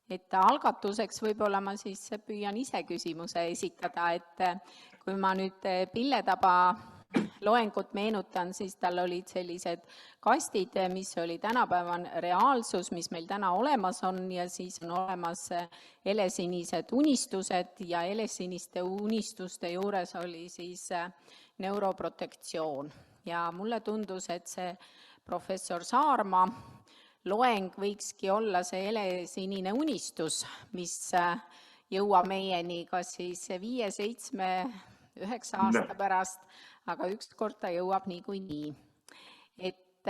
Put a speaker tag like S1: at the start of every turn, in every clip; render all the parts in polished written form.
S1: Et algatuseks võib-olla ma siis püüan ise küsimuse esitada, et kui ma nüüd Pille Taba loengut meenutan, siis tal olid sellised kastid, mis oli tänapäevane reaalsus, mis meil täna olemas on, ja siis on olemas helesinised unistused ja helesiniste unistuste juures oli siis neuroprotektsioon. Ja mulle tundus, et see professor Saarma loeng võikski olla see helesinine unistus, mis jõuab meieni kas siis 5, 7, 9 aasta pärast, aga ükskord ta jõuab niikuinii. Et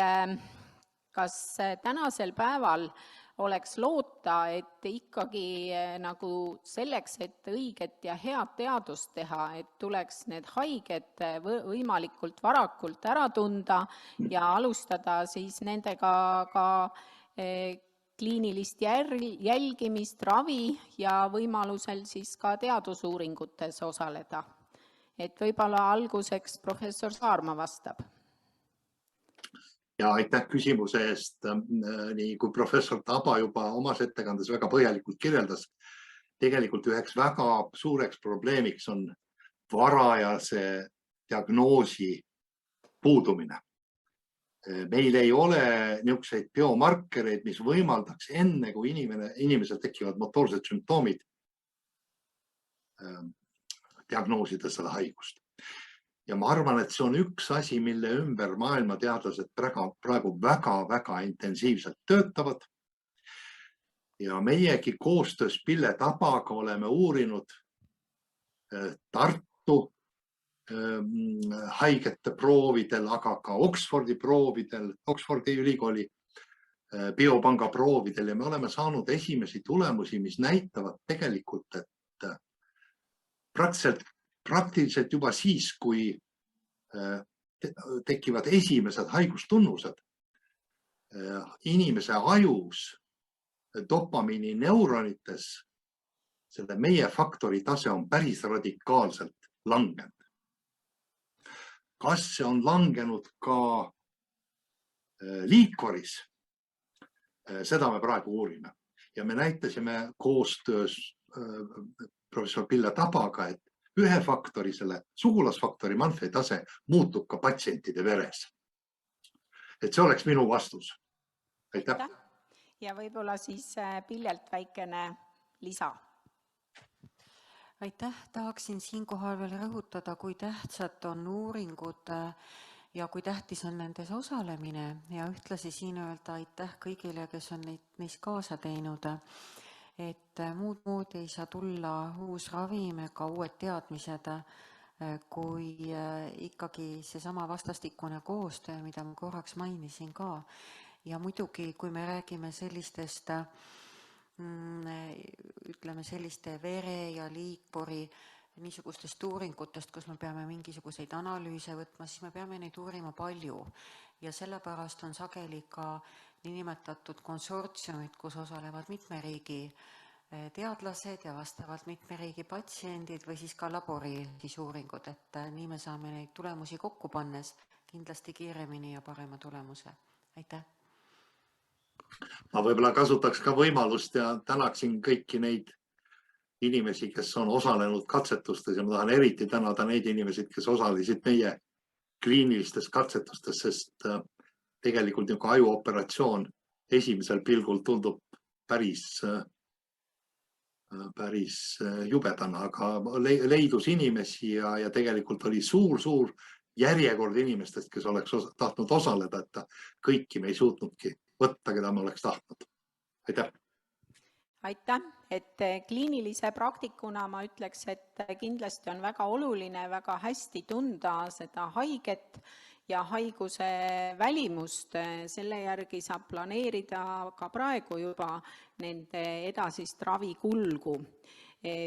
S1: kas tänasel päeval oleks loota, et ikkagi nagu selleks, et õiget ja head teadust teha, et tuleks need haiged võimalikult varakult ära tunda ja alustada siis nendega ka kliinilist jälgimist, ravi ja võimalusel siis ka teadusuuringutes osaleda. Et võib-olla alguseks professor Saarma vastab.
S2: Ja aitäh küsimuse eest. Nii kui professor Taba juba omas ettekandes väga põhjalikult kirjeldas, tegelikult üheks väga suureks probleemiks on varajase diagnoosi puudumine. Meil ei ole niisuguseid biomarkereid, mis võimaldaks enne, kui inimesel tekivad motoorsed sümptoomid, diagnoosida seda haigust. Ja ma arvan, et see on üks asi, mille ümber maailma teadlased praegu väga intensiivselt töötavad. Ja meiegi koostöös Pille Tabaga oleme uurinud Tartu haigete proovidel, aga ka Oxfordi proovidel, Oxfordi ülikooli biopanga proovidel ja me oleme saanud esimesi tulemusi, mis näitavad tegelikult, et praktiliselt juba siis, kui tekivad esimesed haigustunnused, inimese ajus dopamiini neuronites selle meie faktori tase on päris radikaalselt langenud. Kas see on langenud ka liikvaris? Seda me praegu uurime. Ja me näitasime koostöös professor Pille Tabaga, et ühe faktori, selle sugulasfaktori Manfredi tase muutub ka patsientide veres. Et see oleks minu vastus. Aitäh.
S1: Ja võib-olla siis Pillelt väikene lisa.
S3: Aitäh, tahaksin siinkohal veel rõhutada, kui tähtsad on uuringud ja kui tähtis on nendes osalemine ja ühtlasi siin öelda aitäh kõigile, kes on neis kaasa teinud. Et muud moodi ei saa tulla uus ravim ega uued teadmised, kui ikkagi seesama vastastikune koostöö, mida ma korraks mainisin ka. Ja muidugi, kui me räägime sellistest, ütleme selliste vere ja liikpori niisugustest uuringutest, kus me peame mingisuguseid analüüse võtma, siis me peame neid uurima palju. Ja sellepärast on sageli ka niinimetatud konsortsiumid, kus osalevad mitme riigi teadlased ja vastavalt mitme riigi patsiendid või siis ka laborisuuringud, et nii me saame neid tulemusi kokku pannes kindlasti kiiremini ja parema tulemuse. Aitäh!
S2: Ma võib-olla kasutaks ka võimalust ja tänaksin kõiki neid inimesi, kes on osalenud katsetustes ja ma tahan eriti tänada neid inimesed, kes osalesid meie kliinilistes katsetustes, sest tegelikult ajuoperatsioon esimesel pilgul tundub päris jubedana, aga leidus inimesi ja tegelikult oli suur järjekord inimestest, kes oleks tahtnud osaleda, et kõiki me ei suutnudki võtta, keda me oleks tahtnud. Aitäh!
S1: Aitäh! Et kliinilise praktikuna ma ütleks, et kindlasti on väga oluline väga hästi tunda seda haiget ja haiguse välimust. Selle järgi saab planeerida ka praegu juba nende edasist ravikulgu.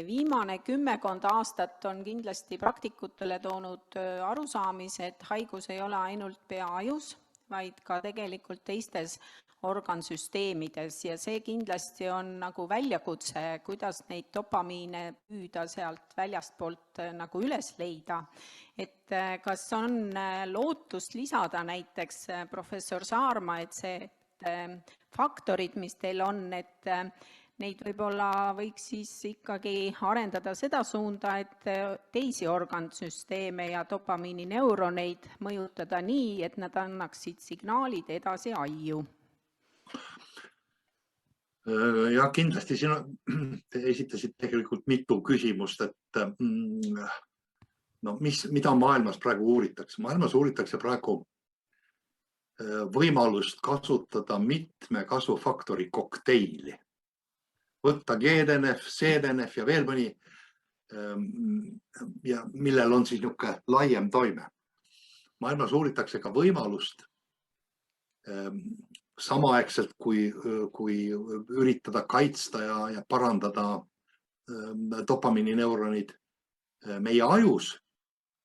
S1: Viimane 10 aastat on kindlasti praktikutele toonud arusaamise, et haigus ei ole ainult peaajus, vaid ka tegelikult teistes organsüsteemides ja see kindlasti on nagu väljakutse, kuidas neid dopamiine püüda sealt väljastpoolt nagu üles leida. Et kas on lootust lisada näiteks professor Saarma, et see faktorid, mis teil on, et neid võib-olla võiks siis ikkagi arendada seda suunda, et teisi organsüsteeme ja dopamiinineuroneid mõjutada nii, et nad annaksid signaalid edasi aiu.
S2: Ja kindlasti te esitasid tegelikult mitu küsimust, et no, mida maailmas praegu uuritakse. Maailmas uuritakse praegu võimalust kasutada mitme kasvufaktori kokteili. Võtta GDNF, CDNF ja veel mõni, ja millel on siis niisugune laiem toime. Maailmas uuritakse ka võimalust samaaegselt, kui üritada kaitsta ja parandada dopamiinineuronid meie ajus,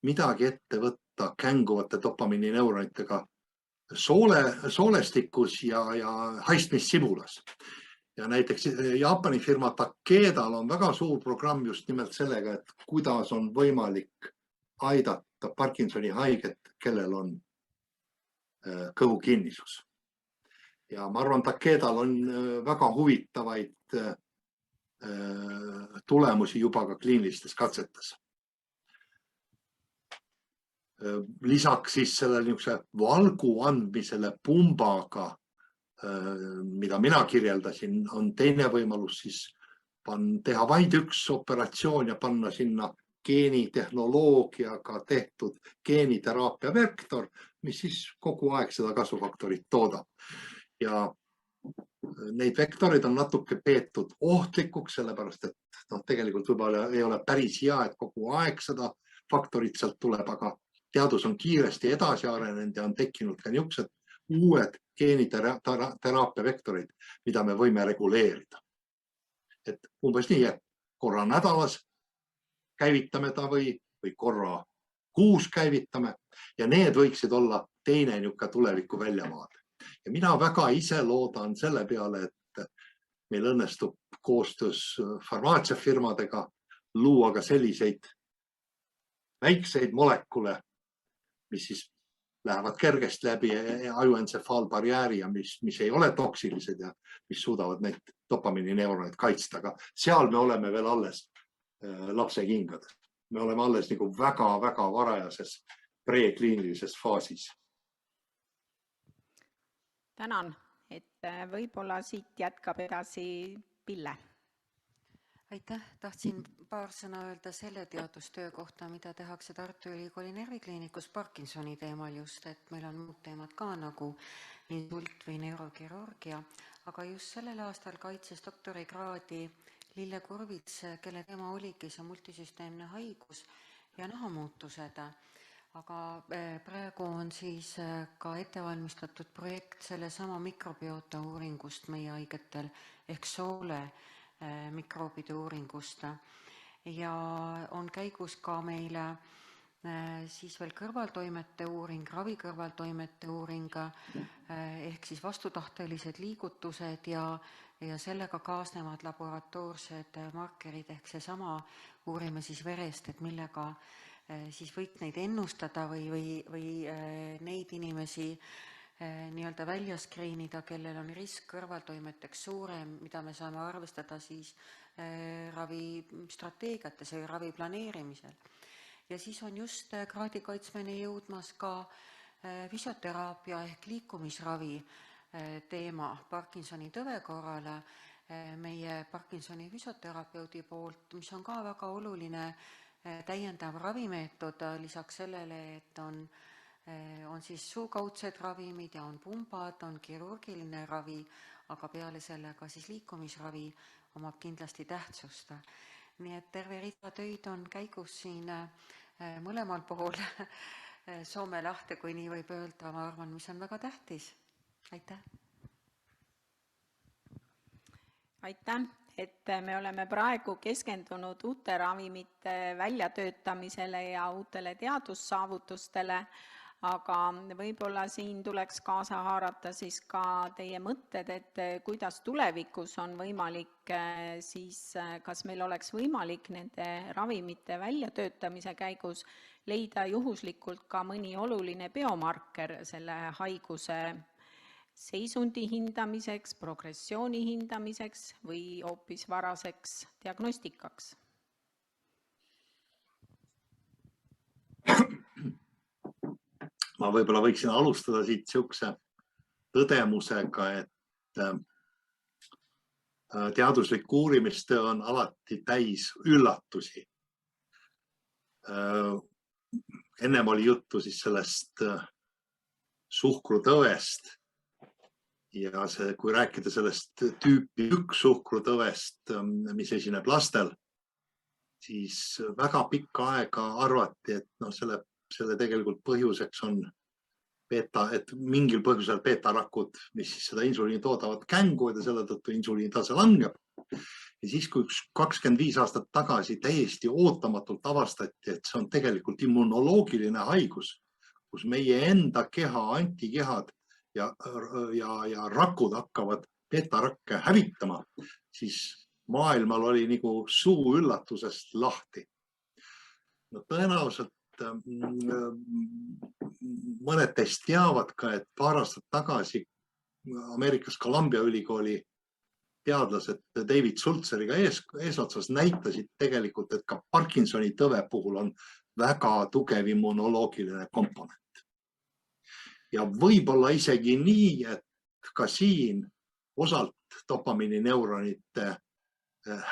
S2: midagi ette võtta känguvate dopamiinineuronitega soolestikus ja haistmissimulas. Ja näiteks Jaapani firma Takedal on väga suur programm just nimelt sellega, et kuidas on võimalik aidata Parkinsoni haiget, kellel on kõhukinnisus. Ja ma arvan, Takedal on väga huvitavaid tulemusi juba ka kliinilistes katsetes. Lisaks siis selle niisuguse valgu andmisele pumbaga, mida mina kirjeldasin, on teine võimalus siis teha vaid üks operatsioon ja panna sinna geenitehnoloogiaga tehtud geeniteraapia vektor, mis siis kogu aeg seda kasvufaktorit toodab. Ja neid vektoreid on natuke peetud ohtlikuks, sellepärast et tegelikult võib-olla ei ole päris hea, et kogu aeg seda faktorit sealt tuleb, aga teadus on kiiresti edasi arenenud ja on tekkinud ka niisugused uued geeniteraapia vektorid, mida me võime reguleerida. Et umbes nii, et korra nädalas käivitame ta või korra kuus käivitame ja need võiksid olla teine niisugune tuleviku väljavaade. Ja mina väga ise loodan selle peale, et meil õnnestub koostöös farmaatsiafirmadega luua ka selliseid väikseid molekule, mis siis lähevad kergest läbi ajuentsefaalbarjääri ja mis ei ole toksilised ja mis suudavad neid dopamiinineuroneid kaitsta. Aga seal me oleme veel alles lapsekingades. Me oleme alles nagu väga-väga varajases prekliinilises faasis.
S1: Tänan, et võib-olla siit jätkab edasi Pille.
S3: Aitäh, tahtsin paar sõna öelda selle teadustöö kohta, mida tehakse Tartu Ülikooli närvikliinikus Parkinsoni teemal just, et meil on muud teemad ka nagu insult või neurokirurgia, aga just sellel aastal kaitses doktorikraadi Lille Kurvits, kelle teema oligi see multisüsteemne haigus ja nahamuutused. Aga praegu on siis ka ettevalmistatud projekt selle sama mikrobiota uuringust meie haigetel ehk soole mikroobide uuringust ja on käigus ka meile siis veel kõrvaltoimete uuring, ravi kõrvaltoimete uuring ehk siis vastutahtelised liigutused ja sellega kaasnevad laboratoorsed markerid ehk seesama uurime siis verest, et millega siis võiks neid ennustada või neid inimesi nii-öelda välja skriinida, kellel on risk kõrvaltoimeteks suurem, mida me saame arvestada siis ravistrateegiates või ravi planeerimisel. Ja siis on just kraadikaitsmeni jõudmas ka füsioteraapia ehk liikumisravi teema Parkinsoni tõve korrale meie Parkinsoni füsioterapeudi poolt, mis on ka väga oluline täiendav ravimeetod lisaks sellele, et on siis suukaudsed ravimid ja on pumbad, on kirurgiline ravi, aga peale selle ka siis liikumisravi omab kindlasti tähtsust. Nii et terve rida töid on käigus siin mõlemal pool Soome lahte, kui nii võib öelda, ma arvan, mis on väga tähtis. Aitäh!
S1: Aitäh! Et me oleme praegu keskendunud uute ravimite väljatöötamisele ja uutele teadussaavutustele, aga võib-olla siin tuleks kaasa haarata siis ka teie mõtted, et kuidas tulevikus on võimalik siis, kas meil oleks võimalik nende ravimite väljatöötamise käigus leida juhuslikult ka mõni oluline biomarker selle haiguse seisundi hindamiseks, progressiooni hindamiseks või hoopis varaseks diagnostikaks?
S2: Ma võib-olla võiksin alustada siit niisuguse tõdemusega, et teaduslik uurimistöö on alati täis üllatusi. Ennem oli juttu siis sellest suhkrutõvest ja kui rääkida sellest tüüpi 1 suhkrutõvest, mis esineb lastel, siis väga pikka aega arvati, et selle tegelikult põhjuseks on et mingil põhjusel beetarakud, mis siis seda insuliini toodavad, känguvad ja selle tõttu insuliini tase langeb. Ja siis, kui 25 aastat tagasi täiesti ootamatult avastati, et see on tegelikult immunoloogiline haigus, kus meie enda keha antikehad ja rakud hakkavad beetarakke hävitama, siis maailmal oli nagu suu üllatusest lahti. No, tõenäoliselt mõned teist teavad ka, et paar aastat tagasi Ameerikas Columbia ülikooli teadlased David Sulzeriga eesotsas näitasid tegelikult, et ka Parkinsoni tõve puhul on väga tugev immunoloogiline komponent. Ja võib-olla isegi nii, et ka siin osalt dopamiinineuronite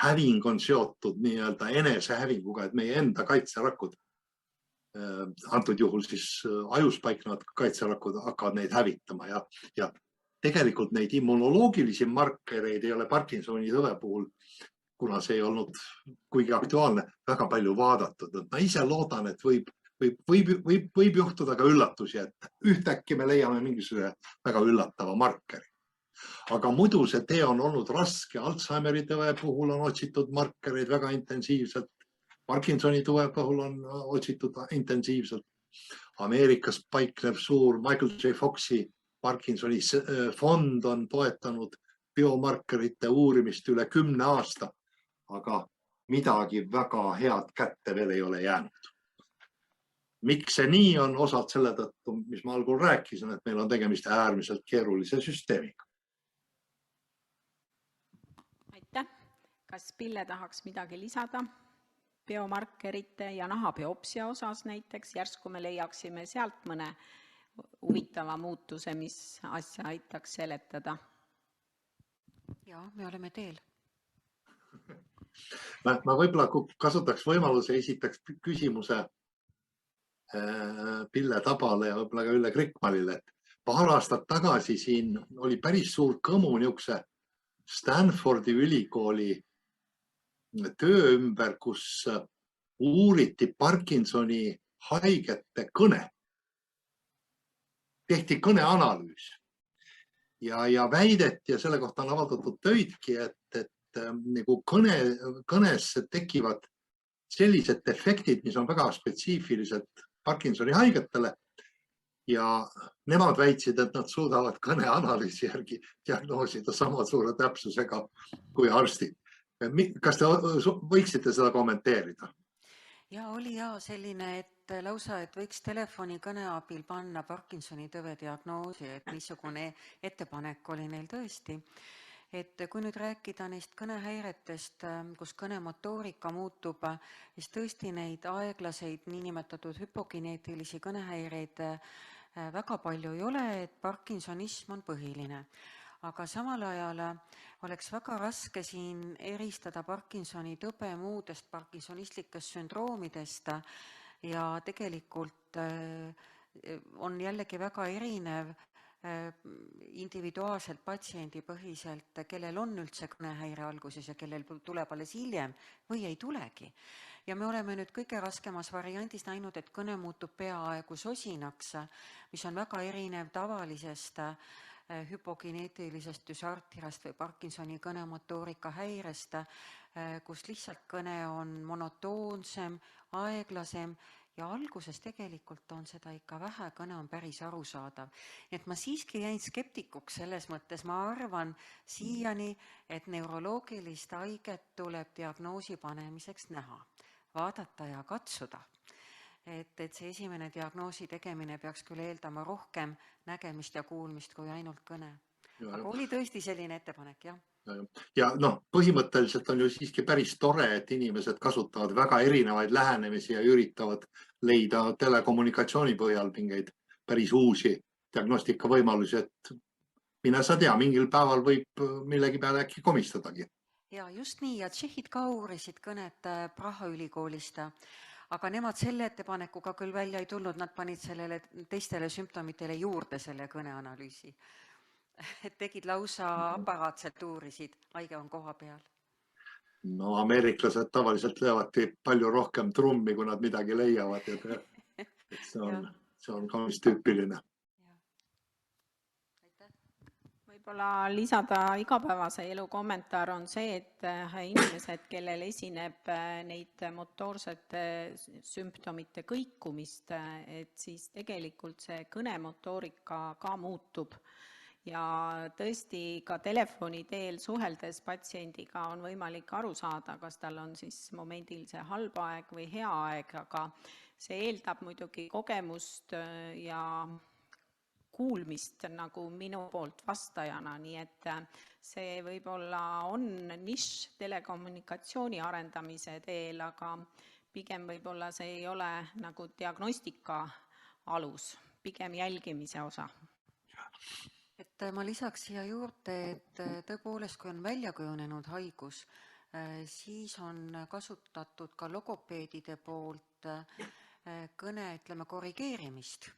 S2: häving on seotud nii-öelda enesehävinguga, et meie enda kaitserakud, antud juhul siis ajus paiknevad kaitserakud hakkavad neid hävitama ja tegelikult neid immunoloogilisi markereid ei ole Parkinsoni tõve puhul, kuna see ei olnud kuigi aktuaalne, väga palju vaadatud. Ma ise loodan, et võib juhtuda ka üllatusi, et ühtäkki me leiame mingisuguse väga üllatava markeri. Aga muidu see tee on olnud raske. Alzheimeri tõve puhul on otsitud markereid väga intensiivselt. Parkinsoni tõve puhul on otsitud intensiivselt. Ameerikas paiknev suur Michael J. Foxi Parkinsoni fond on toetanud biomarkerite uurimist üle 10 aasta, aga midagi väga head kätte veel ei ole jäänud. Miks see nii on? Osalt selle tõttu, mis ma algul rääkisin, et meil on tegemist äärmiselt keerulise süsteemiga.
S1: Aitäh! Kas Pille tahaks midagi lisada biomarkerite ja nahabiopsia osas näiteks? Järsku me leiaksime sealt mõne huvitava muutuse, mis asja aitaks seletada.
S3: Ja, me oleme teel.
S2: Ma võib-olla kasutaks võimaluse, esitaks küsimuse Pille Tabale ja võib-olla ka Ülle Krikmalile. Paar aastat tagasi siin oli päris suur kõmu niisuguse Stanfordi ülikooli töö ümber, kus uuriti Parkinsoni haigete kõne. Tehti kõneanalüüs ja väideti ja selle kohta on avaldatud töidki, et nagu kõnes tekivad sellised efektid, mis on väga spetsiifilised Parkinsoni haigetele ja nemad väitsid, et nad suudavad kõneanalüüsi järgi diagnoosida sama suure täpsusega kui arstid. Kas te võiksite seda kommenteerida?
S3: Ja oli selline, et lausa, et võiks telefoni kõne abil panna Parkinsoni tõve diagnoosi, et niisugune ettepanek oli neil tõesti. Et kui nüüd rääkida neist kõnehäiretest, kus kõnemotoorika muutub, siis tõesti neid aeglaseid niinimetatud hüpokineetilisi kõnehäireid väga palju ei ole, et parkinsonism on põhiline. Aga samal ajal oleks väga raske siin eristada Parkinsoni tõbe muudest parkinsonistlikest sündroomidest ja tegelikult on jällegi väga erinev individuaalselt patsiendipõhiselt, kellel on üldse kõnehäire alguses ja kellel tuleb alles hiljem või ei tulegi. Ja me oleme nüüd kõige raskemas variandis näinud, et kõne muutub peaaegu sosinaks, mis on väga erinev tavalisest hüpokineetilisest düsartirast või Parkinsoni kõnemotoorika häirest, kus lihtsalt kõne on monotoonsem, aeglasem ja alguses tegelikult on seda ikka vähe, kõne on päris arusaadav. Et ma siiski jäin skeptikuks selles mõttes, ma arvan siiani, et neuroloogilist haiget tuleb diagnoosi panemiseks näha, vaadata ja katsuda. et see esimene diagnoosi tegemine peaks küll eeldama rohkem nägemist ja kuulmist kui ainult kõne. Aga oli tõesti selline ettepanek, jah.
S2: Ja põhimõtteliselt on ju siiski päris tore, et inimesed kasutavad väga erinevaid lähenemisi ja üritavad leida telekommunikatsiooni põhjal mingeid päris uusi diagnostika võimalusi, et mine sa tea, mingil päeval võib millegi peale äkki komistadagi.
S3: Ja just nii, ja tšehhid ka uurisid kõnet Praha ülikoolist, aga nemad selle ettepanekuga küll välja ei tulnud, nad panid sellele teistele sümptomitele juurde selle kõneanalüüsi. Et tegid lausa aparaatselt uurisid, haige on koha peal.
S2: No ameeriklased tavaliselt löövadki palju rohkem trummi, kui nad midagi leiavad. Et see on kaunis tüüpiline.
S1: Võib-olla lisada igapäevase elu kommentaar on see, et inimesed, kellel esineb neid motoorsete sümptomite kõikumist, et siis tegelikult see kõnemotoorika ka muutub. Ja tõesti ka telefoni teel suheldes patsiendiga on võimalik aru saada, kas tal on siis momendil see halb aeg või hea aeg, aga see eeldab muidugi kogemust ja kuulmist nagu minu poolt vastajana, nii et see võib-olla on nišš telekommunikatsiooni arendamise teel, aga pigem võib-olla see ei ole nagu diagnostika alus, pigem jälgimise osa.
S3: Et ma lisaks siia juurde, et tõepoolest, kui on välja kujunenud haigus, siis on kasutatud ka logopeedide poolt kõne, ütleme, korrigeerimist.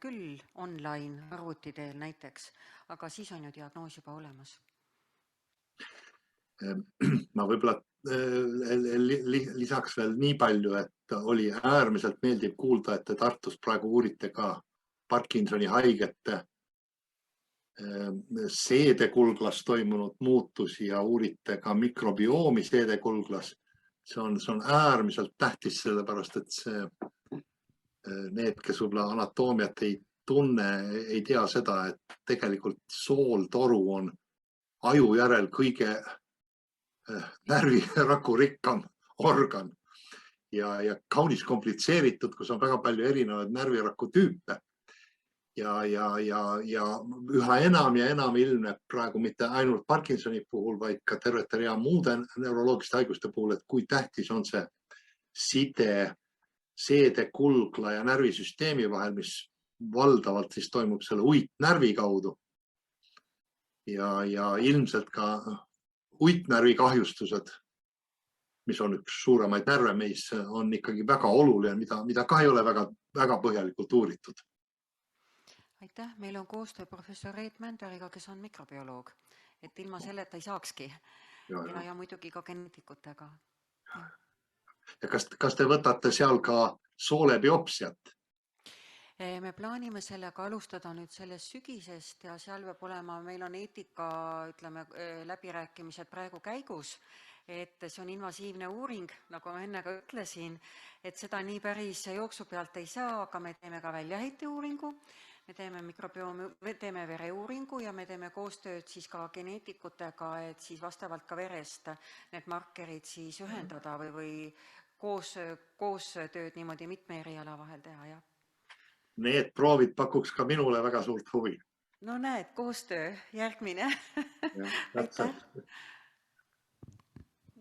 S3: Küll online arvuti teel näiteks, aga siis on ju diagnoos juba olemas.
S2: Ma võib-olla lisaks veel nii palju, et oli äärmiselt meeldiv kuulda, et te Tartus praegu uurite ka Parkinsoni haigete seedekulglas toimunud muutusi ja uurite ka mikrobiomi seedekulglas. See on äärmiselt tähtis, sellepärast et need, kes võib-olla anatoomiat ei tunne, ei tea seda, et tegelikult sooltoru on aju järel kõige närviraku rikkam organ ja kaunis komplitseeritud, kus on väga palju erinevaid närviraku tüüpe. Ja üha enam ja enam ilmneb praegu mitte ainult Parkinsoni puhul, vaid ka tervete rea muude neuroloogiste haiguste puhul, et kui tähtis on see side seedekulgla ja närvisüsteemi vahel, mis valdavalt siis toimub selle uitnärvi kaudu. Ja ilmselt ka uitnärvi kahjustused, mis on üks suuremaid närve meis, on ikkagi väga oluline, mida ka ei ole väga põhjalikult uuritud.
S3: Aitäh, meil on koostöö professor Reet Mänderiga, kes on mikrobioloog, et ilma selleta ei saakski ja muidugi ka geneetikutega.
S2: Ja kas te võtate seal ka soolebiopsiat?
S3: Me plaanime sellega alustada nüüd sellest sügisest ja seal peab olema, meil on eetika, ütleme, läbirääkimised praegu käigus, et see on invasiivne uuring, nagu ma enne ka ütlesin, et seda nii päris jooksu pealt ei saa, aga me teeme ka väljaheite uuringu. Me teeme vereuuringu ja me teeme koostööd siis ka geneetikutega, et siis vastavalt ka verest need markerid siis ühendada või koos tööd niimoodi mitme eriala vahel teha, jah.
S2: Need proovid pakuks ka minule väga suurt huvi.
S3: No näed, koostöö, järgmine. Aitäh.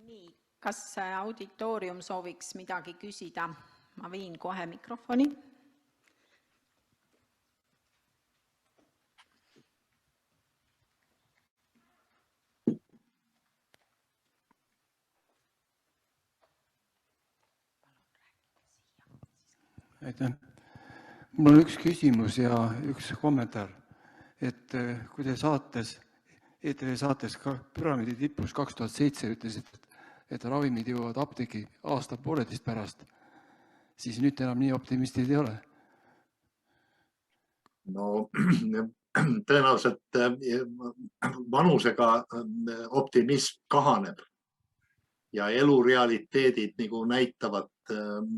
S1: Nii, kas auditoorium sooviks midagi küsida? Ma viin kohe mikrofoni.
S4: Aitäh. Mul on üks küsimus ja üks kommentaar, et kui te ETV saates Püramiidi tipus 2007 ütlesid, et ravimid jõuavad apteegi aasta-pooleteist pärast, siis nüüd enam nii optimistid ei ole.
S2: No tõenäoliselt vanusega optimism kahaneb ja elurealiteedid nagu näitavad,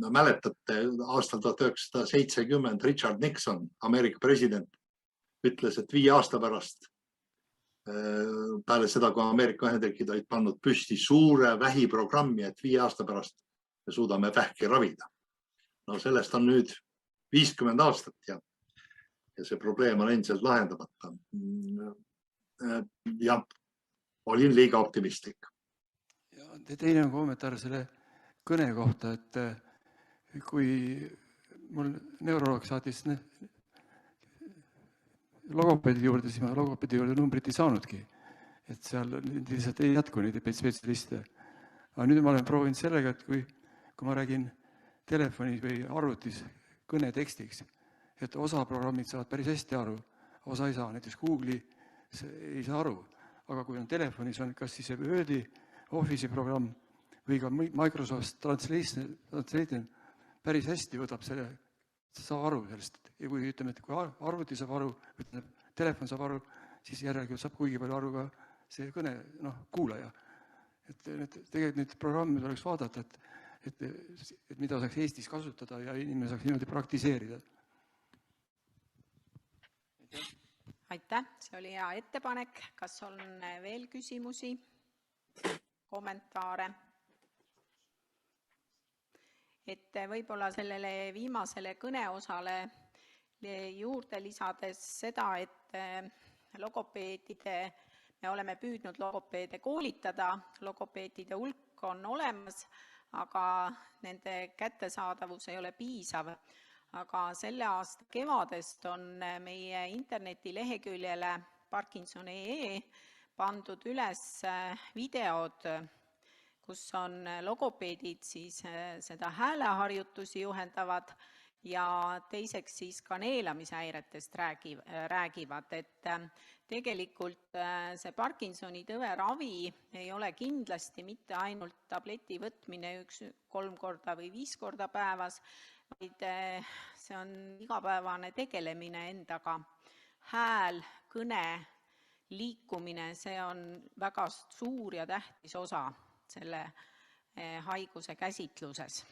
S2: mäletate aastal 1970 Richard Nixon, Ameerika president, ütles, et 5 aasta pärast peale seda, kui Ameerika Ühendriigid olid pannud püsti suure vähiprogrammi, et 5 aasta pärast me suudame vähki ravida. No sellest on nüüd 50 aastat ja see probleem on endiselt lahendamata. Ja olin liiga optimistlik.
S4: Ja teine kommentaar selle kõne kohta, et kui mul neuroloog saatis logopeedi juurde, siis ma logopeedi juurde numbrit ei saanudki. Et seal lihtsalt ei jätku neid spetsialiste. Aga nüüd ma olen proovinud sellega, et kui ma räägin telefonis või arvutis kõnetekstiks, et osa programmid saavad päris hästi aru, osa ei saa, näiteks Google'i ei saa aru. Aga kui on telefonis, on kas siis Wordi, Office'i programm või ka Microsoft Translation päris hästi võtab selle, saab aru sellest. Ja kui ütleme, et kui arvuti saab aru, telefon saab aru, siis järelikult saab kuigi palju aru ka see kõne, kuulaja. Et tegelikult neid programme tuleks vaadata, et mida saaks Eestis kasutada ja inimene saaks niimoodi praktiseerida.
S1: Aitäh, see oli hea ettepanek. Kas on veel küsimusi, kommentaare? Et võib-olla sellele viimasele kõneosale juurde lisades seda, et me oleme püüdnud logopeede koolitada, logopeedide hulk on olemas, aga nende kättesaadavus ei ole piisav. Aga selle aasta kevadest on meie internetileheküljele Parkinson.ee pandud üles videod, kus on logopeedid siis seda hääleharjutusi juhendavad ja teiseks siis ka neelamishäiretest räägivad, et tegelikult see Parkinsoni tõve ravi ei ole kindlasti mitte ainult tableti võtmine 3 korda või 5 korda päevas, vaid see on igapäevane tegelemine endaga. Hääl, kõne, liikumine, see on väga suur ja tähtis osa selle haiguse käsitluses.